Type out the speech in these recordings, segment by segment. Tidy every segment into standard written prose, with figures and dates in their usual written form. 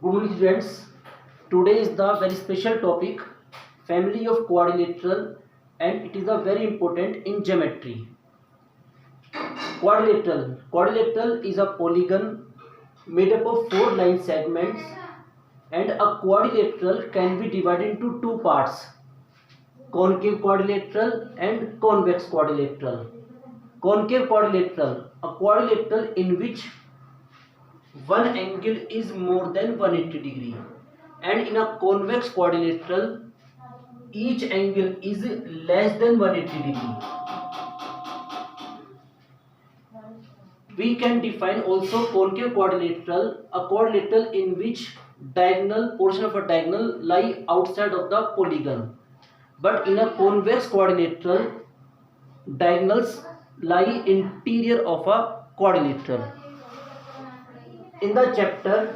Good morning students. Today is the very special topic, family of quadrilateral, and it is a very important in geometry. Quadrilateral is a polygon made up of 4 line segments, and a quadrilateral can be divided into two parts, concave quadrilateral and convex quadrilateral. Concave quadrilateral, a quadrilateral in which one angle is more than 180 degree, and in a convex quadrilateral each angle is less than 180 degree. We can define also concave quadrilateral, a quadrilateral in which diagonal portion of a diagonal lie outside of the polygon, but in a convex quadrilateral diagonals lie interior of a quadrilateral. In the chapter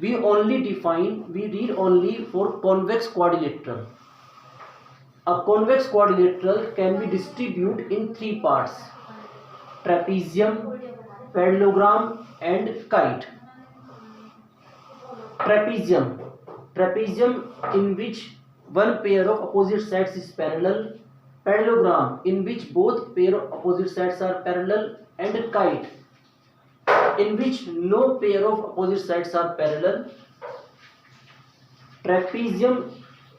we read only for convex quadrilateral. A convex quadrilateral can be distributed in three parts: trapezium, parallelogram and kite. Trapezium in which one pair of opposite sides is parallel, parallelogram in which both pair of opposite sides are parallel, and kite in which no pair of opposite sides are parallel. Trapezium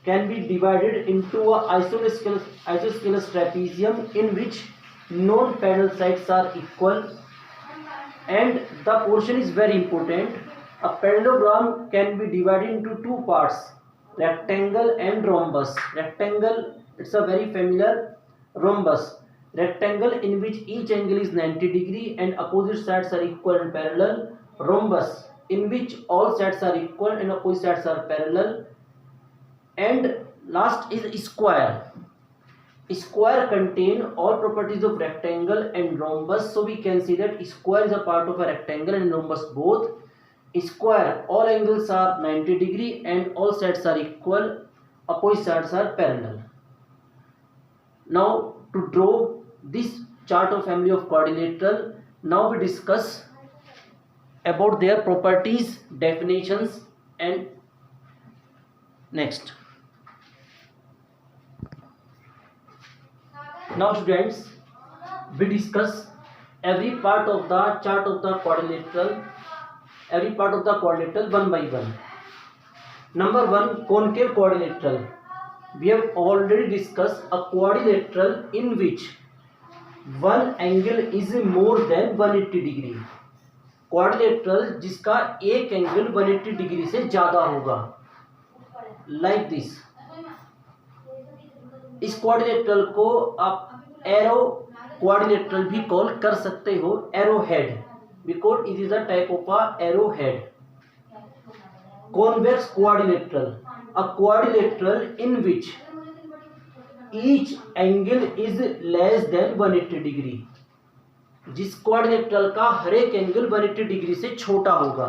can be divided into a isosceles trapezium in which non-parallel sides are equal, and the portion is very important. A parallelogram can be divided into two parts, rectangle and rhombus. Rectangle, it's a very familiar. Rhombus, rectangle in which each angle is 90 degree and opposite sides are equal and parallel. Rhombus in which all sides are equal and opposite sides are parallel. And last is square. Square contain all properties of rectangle and rhombus, so we can see that square is a part of a rectangle and rhombus both. Square, all angles are 90 degree and all sides are equal, opposite sides are parallel. Now to draw this chart of family of quadrilateral, now we discuss about their properties, definitions, and next. Now students, we discuss every part of the chart of the quadrilateral, one by one. Number 1, concave quadrilateral. We have already discussed a quadrilateral in which one angle is more than 180 degree. Quadrilateral जिसका एक angle 180 degree से ज्यादा होगा, like this. इस quadrilateral को आप arrow quadrilateral भी call कर सकते हो, arrow head, because it is a type of a arrow head. Convex quadrilateral, a quadrilateral in which each angle is less than 180 degree. जिस क्वाड्रिलेटरल का हर एक एंगल 180 डिग्री से छोटा होगा,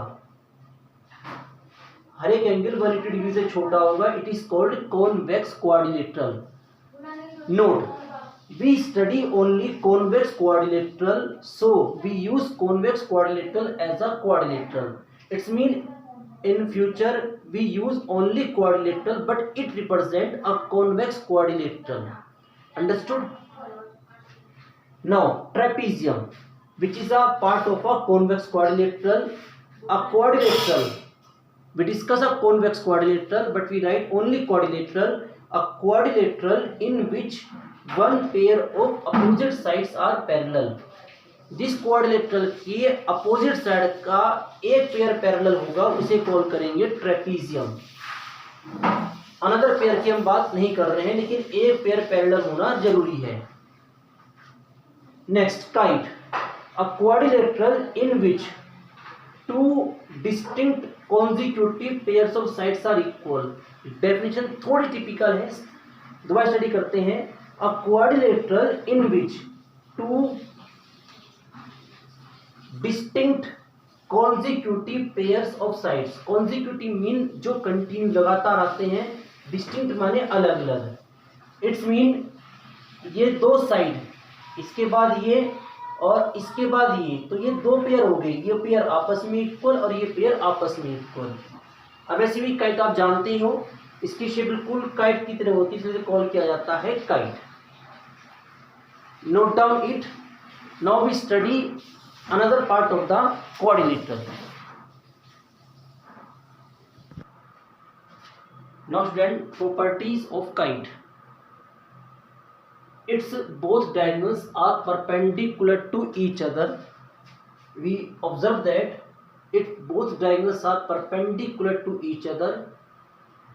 हर एक एंगल 180 डिग्री से छोटा होगा, it is called convex quadrilateral. Note, we study only convex quadrilateral, so we use convex quadrilateral as a quadrilateral. It's mean in future we use only quadrilateral, but it represent a convex quadrilateral. Understood? Now trapezium, which is a part of a convex quadrilateral. A quadrilateral, we discuss a convex quadrilateral, but we write only quadrilateral. A quadrilateral in which one pair of opposite sides are parallel. जिस quadrilateral के opposite side का एक pair parallel होगा उसे call करेंगे trapezium. Another pair की हम बात नहीं कर रहे हैं, लेकिन एक पेयर पैरेलल होना जरूरी है. Next, kite, a quadrilateral in which two distinct consecutive pairs of sides are equal. Definition थोड़ी टिपिकल है, दोबारा स्टडी करते हैं. A quadrilateral in which two distinct consecutive pairs of sides. Consecutive mean जो continue लगातार आते हैं, डिस्टिंक्ट माने अलग अलग. इट्स मीन ये दो साइड, इसके बाद ये और इसके बाद ये, तो ये दो पेयर हो गए. ये पेयर आपस में इक्वल और ये पेयर आपस में इक्वल. अब ऐसी भी काइट आप जानते हो, इसकी शेप बिल्कुल काइट की तरह होती है, इसलिए कॉल किया जाता है kite. Note down it. Now we study another part of the quadrilateral. Now student, properties of kite. Its both diagonals are perpendicular to each other. We observe that its both diagonals are perpendicular to each other.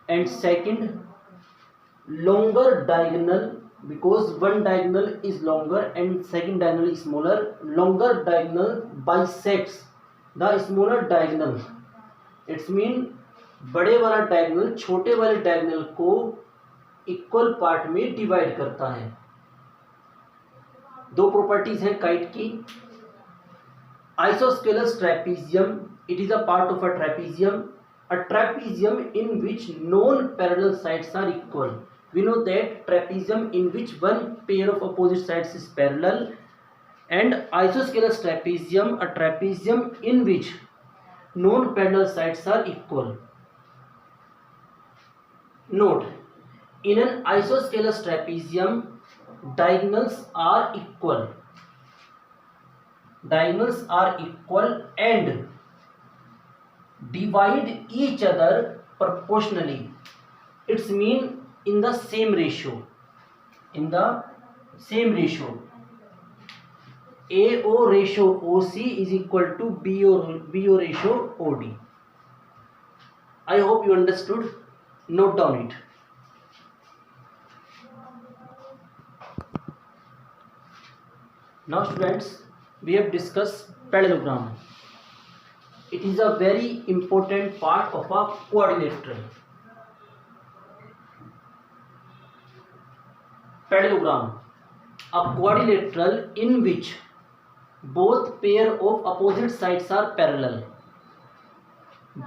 And second, longer diagonal, because one diagonal is longer and second diagonal is smaller. Longer diagonal bisects the smaller diagonal. It's mean बड़े वाला diagonal छोटे वाले diagonal को equal part में divide करता है. दो properties हैं काइट की. Isosceles trapezium, it is a part of a trapezium. A trapezium in which non parallel sides are equal. We know that trapezium in which one pair of opposite sides is parallel, and isosceles trapezium a trapezium in which non parallel sides are equal. Note, in an isosceles trapezium, diagonals are equal. Diagonals are equal and divide each other proportionally. It's mean in the same ratio. In the same ratio. AO ratio OC is equal to BO ratio OD. I hope you understood. Note down it. Now students, we have discussed parallelogram. It is a very important part of a quadrilateral. Parallelogram, a quadrilateral in which both pair of opposite sides are parallel.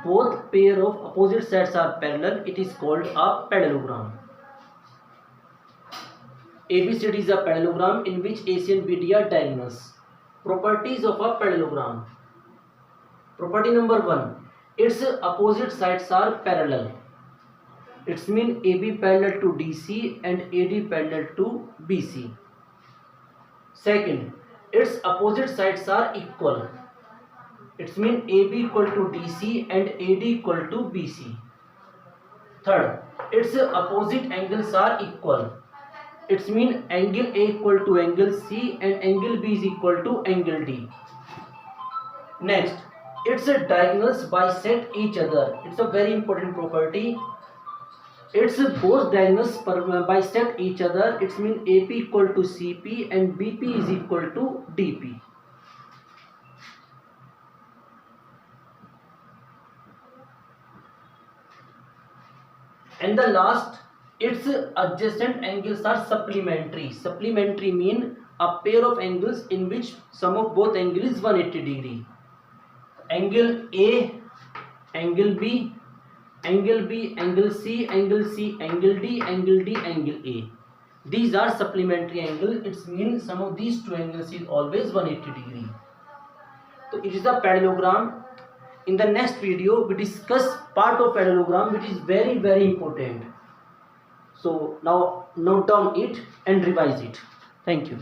Both pair of opposite sides are parallel. It is called a parallelogram. ABCD is a parallelogram in which AC and BD are diagonals. Properties of a parallelogram. Property number 1. Its opposite sides are parallel. It's mean AB parallel to DC and AD parallel to BC. Second, its opposite sides are equal. It's mean AB equal to DC and AD equal to BC. Third, its opposite angles are equal. It's mean angle A equal to angle C and angle B is equal to angle D. Next, its diagonals bisect each other. It's a very important property. Its both diagonals bisect each other. It's mean AP equal to CP and BP is equal to DP. And the last, its adjacent angles are supplementary. Supplementary mean a pair of angles in which sum of both angle is 180 degree. Angle A, angle B, angle B, angle C, angle C, angle D, angle D, angle A. These are supplementary angles. It means sum of these two angles is always 180 degree. So it is a parallelogram. In the next video, we discuss part of parallelogram which is very, very important. So now note down it and revise it. Thank you.